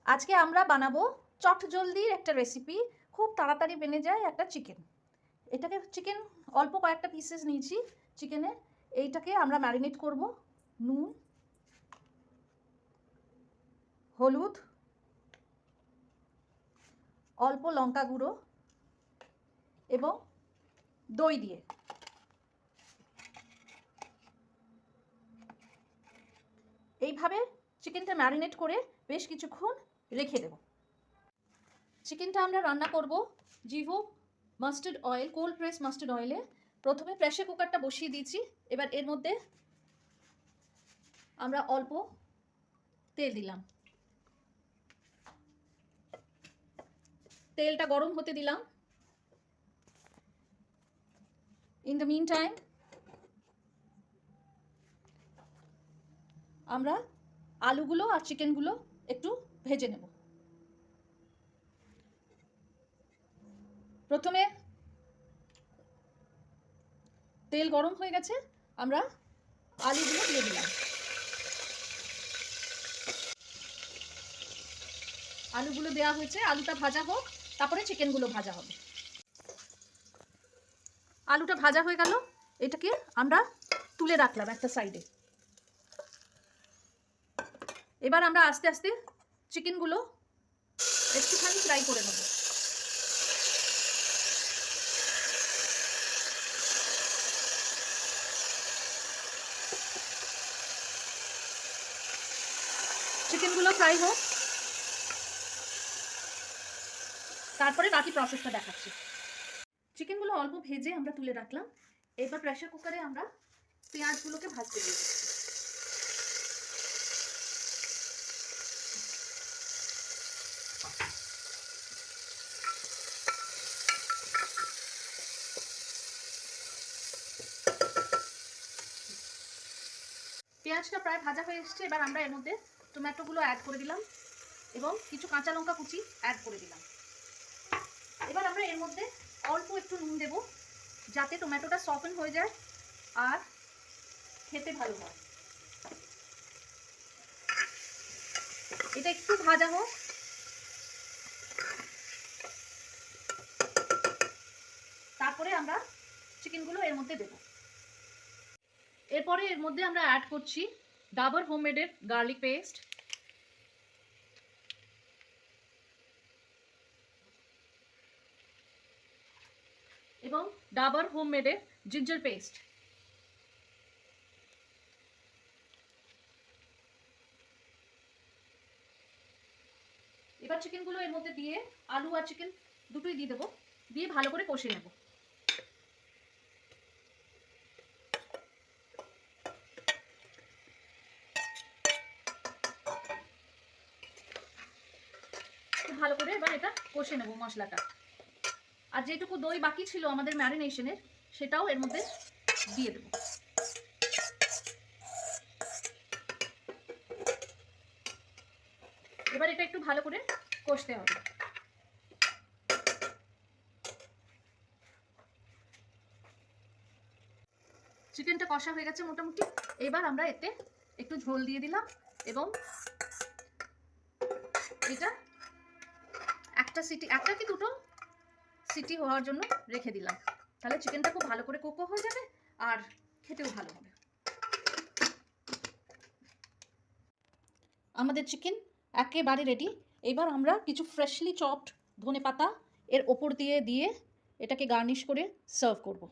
আজকে আমরা বানাবো চটজলদির একটা রেসিপি, খুব তাড়াতাড়ি বেনে যায় একটা চিকেন। এটাকে চিকেন অল্প কয়েকটা পিসেস নিয়েছি চিকেনে। এইটাকে আমরা ম্যারিনেট করব নুন, হলুদ, অল্প লঙ্কা গুঁড়ো এবং দই দিয়ে। এইভাবে চিকেনটা ম্যারিনেট করে বেশ কিছুক্ষণ রেখে দেব। চিকেনটা আমরা রান্না করব Jivo mustard oil, cold press mustard অয়েলে। প্রথমে প্রেসার কুকারটা বসিয়ে দিয়েছি। এবার এর মধ্যে আমরা অল্প তেল দিলাম, তেলটা গরম হতে দিলাম। ইন দ্য মিন টাইম আমরা আলুগুলো আর চিকেনগুলো একটু ভেজে নেব। প্রথমে তেল গরম হয়ে গেছে, আমরা আলুগুলো দিয়ে দিলাম। আলুগুলো দেওয়া হয়েছে, আলুটা ভাজা হোক, তারপরে চিকেনগুলো ভাজা হবে। আলুটা ভাজা হয়ে গেল, এটাকে আমরা তুলে রাখলাম একটা সাইডে। এবার আমরা আস্তে আস্তে চিকেনগুলো একটুখানি ফ্রাই করে নেব। চিকেনগুলো ফ্রাই হোক, তারপরে বাকি প্রসেসটা দেখাচ্ছি। চিকেনগুলো অল্প ভেজে আমরা তুলে রাখলাম। এবার প্রেসার কুকারে আমরা পেঁয়াজগুলোকে ভাজতে দিয়ে দিচ্ছি। পেঁয়াজটা প্রায় ভাজা হয়ে এসছে। এবার আমরা এর মধ্যে টমেটোগুলো অ্যাড করে দিলাম এবং কিছু কাঁচা লঙ্কা কুচি অ্যাড করে দিলাম। এবার আমরা এর মধ্যে অল্প একটু নুন দেব, যাতে টমেটোটা সফট হয়ে যায় আর খেতে ভালো হয়। এটা একটু ভাজা হোক, তারপরে আমরা চিকেনগুলো এর মধ্যে দেব। এরপরে এর মধ্যে আমরা অ্যাড করছি ডাবর হোমমেডের গার্লিক পেস্ট এবং ডাবর হোমমেডের জিঞ্জার পেস্ট। এবার চিকেনগুলো এর মধ্যে দিয়ে আলু আর চিকেন দুটোই দিয়ে দেবো, দিয়ে ভালো করে কষে নেব। ভালো করে এবার এটা কষে নেব মশলাটা। আর যেটুকু দই বাকি ছিল আমাদের ম্যারিনেশনের, সেটাও এর মধ্যে দিয়ে দেব। এবার এটা একটু ভালো করে কষতে হবে। চিকেনটা কষা হয়ে গেছে মোটামুটি। এবার আমরা এতে একটু ঝোল দিয়ে দিলাম এবং এটা একটা কি দুটো সিটি হওয়ার জন্য রেখে দিলাম। তাহলে চিকেনটা খুব ভালো করে কুকও হয়ে যাবে আর খেতেও ভালো হবে। আমাদের চিকেন একেবারে রেডি। এবার আমরা কিছু ফ্রেশলি চপড ধনেপাতা এর ওপর দিয়ে এটাকে গার্নিশ করে সার্ভ করব।